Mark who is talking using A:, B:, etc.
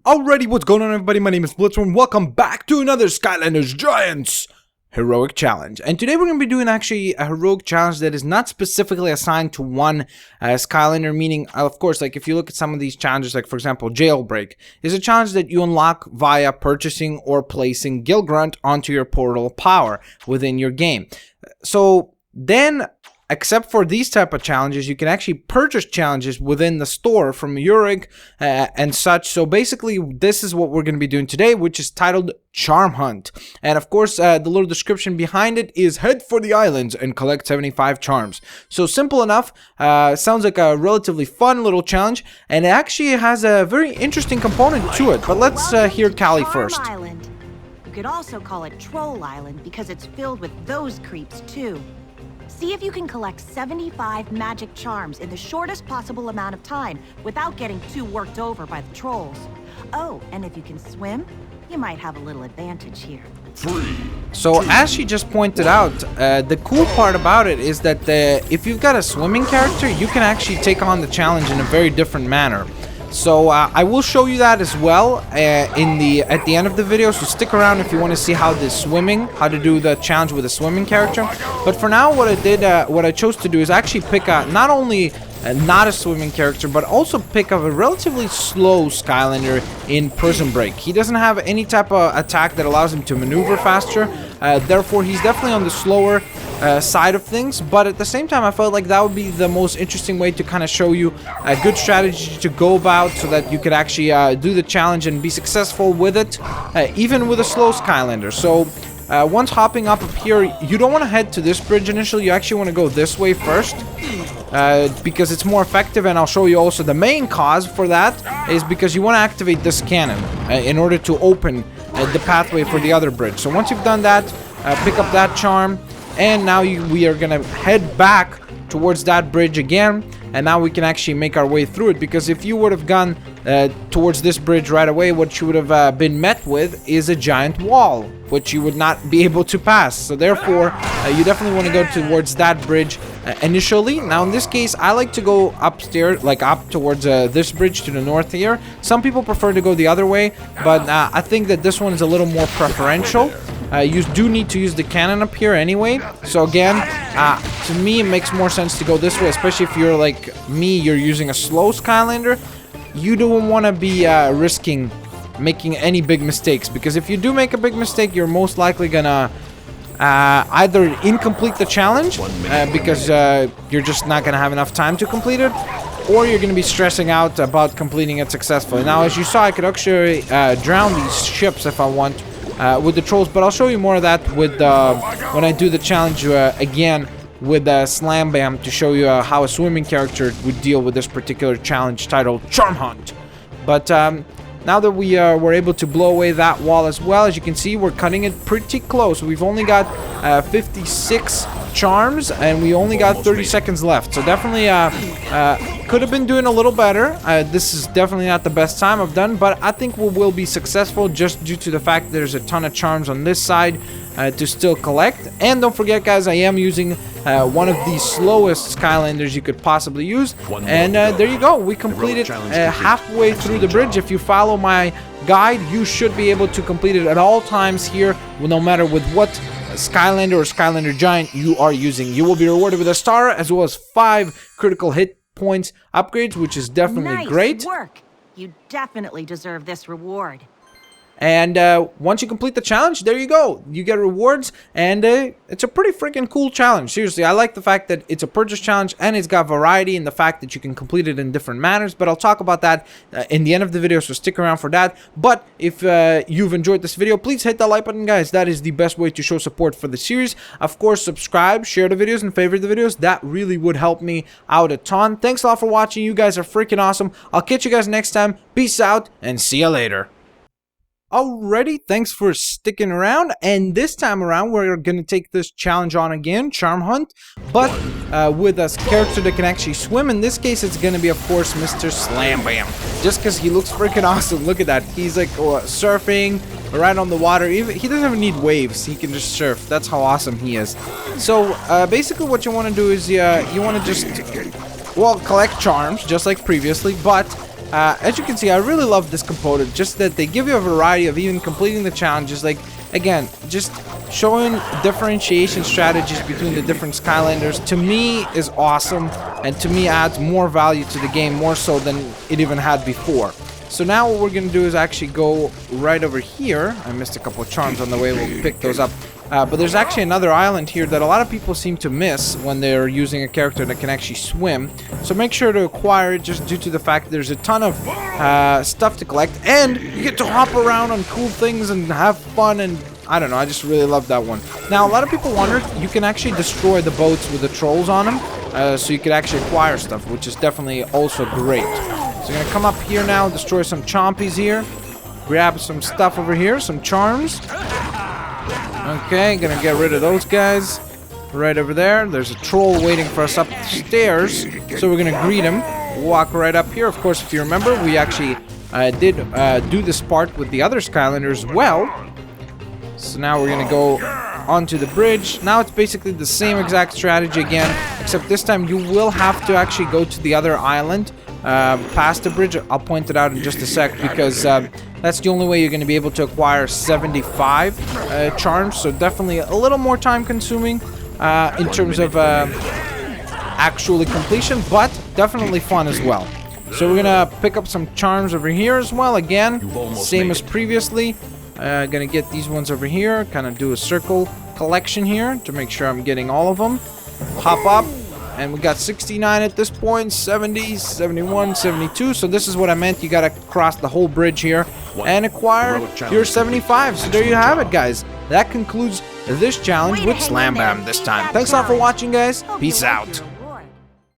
A: Alrighty, what's going on, everybody? My name is Blitzworm. Welcome back to another Skylanders Giants Heroic Challenge. And today we're going to be doing actually a heroic challenge that is not specifically assigned to one Skylander, meaning, of course, like if you look at some of these challenges, like for example, Jailbreak, is a challenge that you unlock via purchasing or placing Gill Grunt onto your portal power within your game. So then, except for these type of challenges, you can actually purchase challenges within the store from Eurig and such. So basically, this is what we're going to be doing today, which is titled Charm Hunt. And of course, the little description behind it is head for the islands and collect 75 charms. So simple enough. Sounds like a relatively fun little challenge, and it actually has a very interesting component to it. But let's hear Callie first.
B: Island. You could also call it Troll Island because it's filled with those creeps too. See if you can collect 75 magic charms in the shortest possible amount of time without getting too worked over by the trolls. Oh, and if you can swim, you might have a little advantage here.
A: So as she just pointed out, the cool part about it is that if you've got a swimming character, you can actually take on the challenge in a very different manner. So I will show you that as well at the end of the video, so stick around if you want to see how to do the challenge with a swimming character. But for now, what I chose to do is actually pick not only not a swimming character, but also pick up a relatively slow Skylander in Prison Break. He doesn't have any type of attack that allows him to maneuver faster, therefore he's definitely on the slower side of things, but at the same time I felt like that would be the most interesting way to kind of show you a good strategy to go about so that you could actually do the challenge and be successful with it, even with a slow Skylander. So once hopping up here, you don't want to head to this bridge initially. You actually want to go this way first, because it's more effective, and I'll show you also the main cause for that is because you want to activate this cannon in order to open the pathway for the other bridge. So once you've done that, pick up that charm, and now we are gonna head back towards that bridge again, and now we can actually make our way through it, because if you would have gone towards this bridge right away, what you would have been met with is a giant wall, which you would not be able to pass. So therefore, you definitely want to go towards that bridge initially. Now in this case, I like to go upstairs, like up towards this bridge to the north here. Some people prefer to go the other way, but I think that this one is a little more preferential. You do need to use the cannon up here anyway. So again, to me it makes more sense to go this way, especially if you're like me, you're using a slow Skylander. You don't want to be risking making any big mistakes, because if you do make a big mistake, you're most likely gonna either incomplete the challenge because you're just not gonna have enough time to complete it, or you're gonna be stressing out about completing it successfully. Now, as you saw, I could actually drown these ships if I want with the trolls, but I'll show you more of that with when I do the challenge again with Slam Bam, to show you how a swimming character would deal with this particular challenge titled Charm Hunt. But now that we were able to blow away that wall as well, as you can see, we're cutting it pretty close. We've only got 56 charms, and we only got 30 seconds left. So definitely could have been doing a little better. This is definitely not the best time I've done, but I think we will be successful just due to the fact that there's a ton of charms on this side to still collect. And don't forget, guys, I am using one of the slowest Skylanders you could possibly use. And there you go. We completed halfway through the bridge. If you follow my guide, you should be able to complete it at all times here, no matter with what Skylander or Skylander Giant you are using. You will be rewarded with a star as well as 5 critical hit points upgrades, which is definitely great.
B: Nice work. You definitely deserve this reward.
A: And once you complete the challenge, there you go. You get rewards, and it's a pretty freaking cool challenge. Seriously, I like the fact that it's a purchase challenge, and it's got variety in the fact that you can complete it in different manners. But I'll talk about that in the end of the video, so stick around for that. But if you've enjoyed this video, please hit that like button, guys. That is the best way to show support for the series. Of course, subscribe, share the videos, and favorite the videos. That really would help me out a ton. Thanks a lot for watching. You guys are freaking awesome. I'll catch you guys next time. Peace out, and see you later. Alrighty, thanks for sticking around, and this time around we're gonna take this challenge on again, Charm Hunt, but with a character that can actually swim. In this case, it's gonna be, of course, Mr. Slam Bam, just because he looks freaking awesome. Look at that, he's like surfing right on the water. He doesn't even need waves, he can just surf. That's how awesome he is. So basically what you want to do is you want to just, well, collect charms just like previously, but As you can see, I really love this component, just that they give you a variety of even completing the challenges. Like, again, just showing differentiation strategies between the different Skylanders, to me, is awesome, and to me adds more value to the game, more so than it even had before. So now what we're going to do is actually go right over here. I missed a couple of charms on the way. We'll pick those up. But there's actually another island here that a lot of people seem to miss when they're using a character that can actually swim. So make sure to acquire it, just due to the fact that there's a ton of stuff to collect. And you get to hop around on cool things and have fun, and I don't know, I just really love that one. Now, a lot of people wondered, you can actually destroy the boats with the trolls on them. So you could actually acquire stuff, which is definitely also great. So we're going to come up here now, destroy some chompies here. Grab some stuff over here, some charms. Okay, gonna get rid of those guys. Right over there. There's a troll waiting for us upstairs. So we're gonna greet him. Walk right up here. Of course, if you remember, we actually did do this part with the other Skylanders as well. So now we're gonna go onto the bridge. Now it's basically the same exact strategy again, except this time you will have to actually go to the other island past the bridge. I'll point it out in just a sec, because that's the only way you're going to be able to acquire 75 charms. So definitely a little more time consuming in terms of actually completion, but definitely fun as well. So we're going to pick up some charms over here as well. Again, same as previously. Gonna get these ones over here, kind of do a circle collection here to make sure I'm getting all of them. Hop up, and we got 69 at this point, 70, 71, 72. So this is what I meant. You gotta cross the whole bridge here and acquire your 75. So there you have it, guys. That concludes this challenge with Slam Bam this time. Thanks a lot for watching, guys. Peace out.